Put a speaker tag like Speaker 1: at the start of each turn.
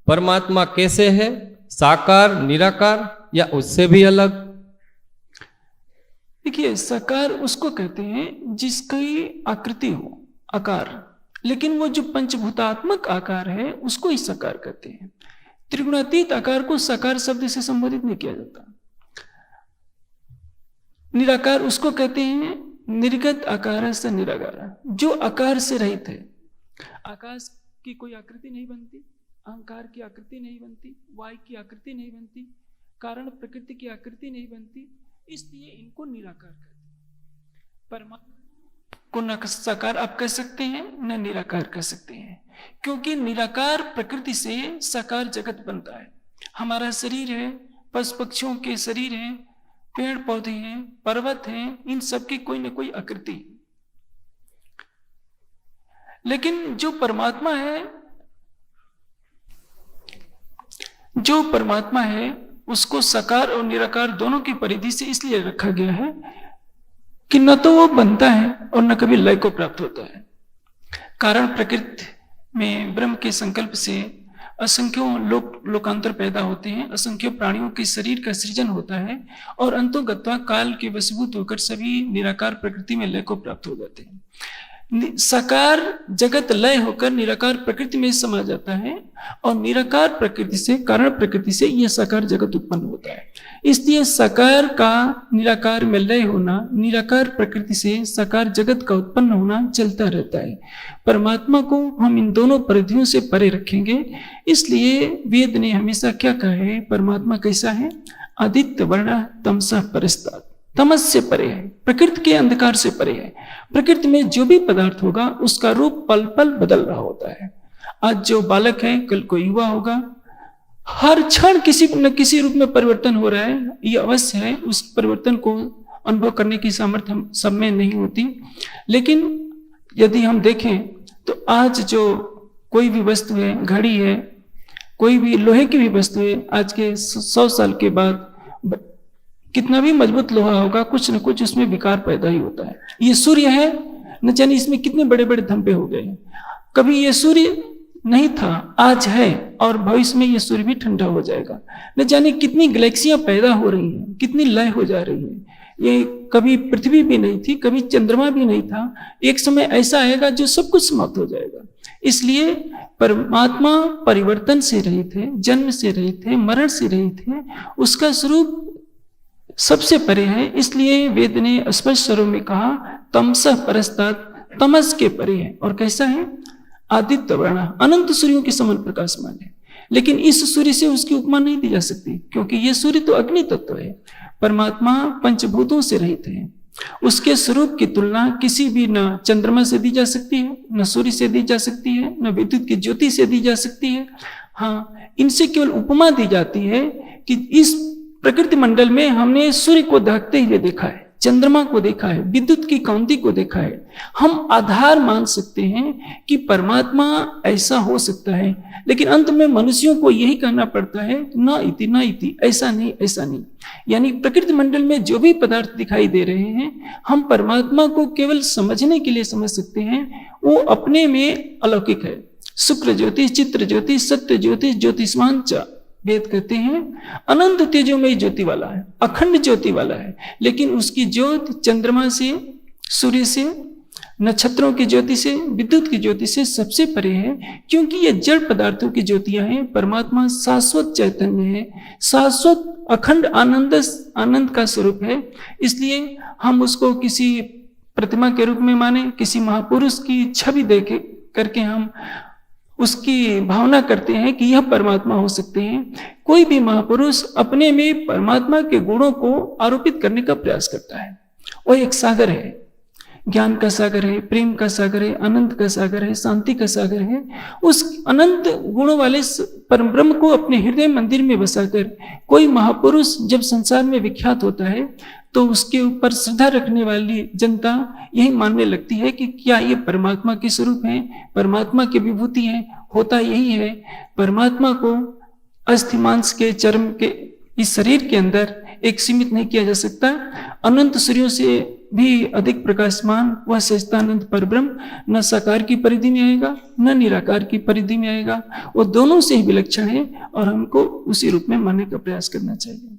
Speaker 1: परमात्मा कैसे है, साकार, निराकार या उससे भी अलग?
Speaker 2: देखिए, साकार उसको कहते हैं जिसकी आकृति हो, आकार, लेकिन वो जो पंचभूतात्मक आकार है उसको ही साकार कहते हैं। त्रिगुणातीत आकार को साकार शब्द से संबोधित नहीं किया जाता। निराकार उसको कहते हैं निर्गत आकार से निराकार, जो आकार से रहित है। आकाश की कोई आकृति नहीं बनती, अहंकार की आकृति नहीं बनती, वायु की आकृति नहीं बनती, कारण प्रकृति की आकृति नहीं बनती, इसलिए इनको निराकार कहते हैं। परमात्मा को न साकार आप कह सकते हैं, न निराकार कह सकते हैं, क्योंकि निराकार प्रकृति से साकार जगत बनता है। हमारा शरीर है, पशु पक्षियों के शरीर है, पेड़ पौधे हैं, पर्वत हैं, इन सब की कोई न कोई आकृति। लेकिन जो परमात्मा है उसको साकार और निराकार दोनों की परिधि से इसलिए रखा गया है कि न तो वो बनता है और न कभी लय को प्राप्त होता है। कारण प्रकृति में ब्रह्म के संकल्प से असंख्यों लोकांतर पैदा होते हैं, असंख्यों प्राणियों के शरीर का सृजन होता है और अंतोगत्वा काल के वशीभूत होकर सभी निराकार प्रकृति में लय को प्राप्त हो जाते हैं। साकार जगत लय होकर निराकार प्रकृति में समा जाता है और निराकार प्रकृति से, कारण प्रकृति से यह साकार जगत उत्पन्न होता है। इसलिए साकार का निराकार में लय होना, निराकार प्रकृति से साकार जगत का उत्पन्न होना चलता रहता है। परमात्मा को हम इन दोनों परिधियों से परे रखेंगे। इसलिए वेद ने हमेशा क्या कहा है, परमात्मा कैसा है? आदित्य वर्ण तमसा परस्तात्, तमस से परे है, प्रकृति के अंधकार से परे है। प्रकृति में जो भी पदार्थ होगा उसका रूप पल पल बदल रहा होता है। आज जो बालक है कल को युवा होगा, हर क्षण किसी न किसी रूप में परिवर्तन हो रहा है। ये अवश्य है, उस परिवर्तन को अनुभव करने की सामर्थ्य हम सब में नहीं होती। लेकिन यदि हम देखें तो आज जो कोई भी वस्तु है, घड़ी है, कोई भी लोहे की भी वस्तु है, आज के 100 साल के बाद कितना भी मजबूत लोहा होगा, कुछ न कुछ उसमें विकार पैदा ही होता है। ये सूर्य है, न जाने इसमें कितने बड़े बड़े धब्बे हो गए। कभी ये सूर्य नहीं था, आज है, और भविष्य में ये सूर्य भी ठंडा हो जाएगा। न जाने कितनी गैलेक्सियां पैदा हो रही हैं, कितनी लय हो जा रही है। ये कभी पृथ्वी भी नहीं थी, कभी चंद्रमा भी नहीं था। एक समय ऐसा आएगा जो सब कुछ समाप्त हो जाएगा। इसलिए परमात्मा परिवर्तन से रहित है, जन्म से रहित है, मरण से रहित है, उसका स्वरूप सबसे परे है। इसलिए वेद ने स्पष्ट स्वरों में कहा तमसः परस्तात्, तमस के परे है। और कैसा है? आदित्य वर्ण, अनंत सूर्यों के समान प्रकाशमान है। लेकिन इस सूर्य से उसकी उपमा नहीं दी जा सकती, क्योंकि यह सूर्य तो अग्नि तत्व है। परमात्मा पंचभूतों से रहित है। उसके स्वरूप की तुलना किसी भी न चंद्रमा से दी जा सकती है, न सूर्य से दी जा सकती है, न विद्युत की ज्योति से दी जा सकती है। हाँ, इनसे केवल उपमा दी जाती है कि इस प्रकृति मंडल में हमने सूर्य को दहकते हुए देखा है, चंद्रमा को देखा है, विद्युत की कांति को देखा है। हम आधार मान सकते हैं कि परमात्मा ऐसा हो सकता है, लेकिन अंत में मनुष्यों को यही कहना पड़ता है ना इति ना इति, ऐसा नहीं, ऐसा नहीं। यानी प्रकृति मंडल में जो भी पदार्थ दिखाई दे रहे हैं, हम परमात्मा को केवल समझने के लिए समझ सकते हैं। वो अपने में अलौकिक है। शुक्र ज्योति, चित्र ज्योति, सत्य ज्योति, ज्योतिष्मान च, वेद कहते हैं अनंत तेजोमयी ज्योति वाला है, अखंड ज्योति वाला है। लेकिन उसकी ज्योत चंद्रमा से, सूर्य से, नक्षत्रों की ज्योति से, विद्युत की ज्योति से सबसे परे है, क्योंकि ये जड़ पदार्थों की ज्योतियां हैं। परमात्मा शाश्वत चैतन्य है, शाश्वत अखंड आनंद का स्वरूप है। इसलिए हम उसको किसी प्रतिमा के रूप में माने, किसी महापुरुष की छवि देख करके हम उसकी भावना करते हैं कि यह परमात्मा हो सकते हैं। कोई भी महापुरुष अपने में परमात्मा के गुणों को आरोपित करने का प्रयास करता है। वो एक सागर है, ज्ञान का सागर है, प्रेम का सागर है, आनंद का सागर है, शांति का सागर है। उस अनंत गुणों वाले परम ब्रह्म को अपने हृदय मंदिर में बसाकर कोई महापुरुष जब संसार में विख्यात होता है तो उसके ऊपर श्रद्धा रखने वाली जनता यही मानने लगती है कि क्या ये परमात्मा के स्वरूप है, परमात्मा की विभूति है। होता यही है, परमात्मा को अस्थि मांस के चर्म के इस शरीर के अंदर एक सीमित नहीं किया जा सकता। अनंत सूर्यों से भी अधिक प्रकाशमान वह सच्चिदानंद परब्रह्म न साकार की परिधि में आएगा न निराकार की परिधि में आएगा। वो दोनों से ही विलक्षण है और हमको उसी रूप में मानने का प्रयास करना चाहिए।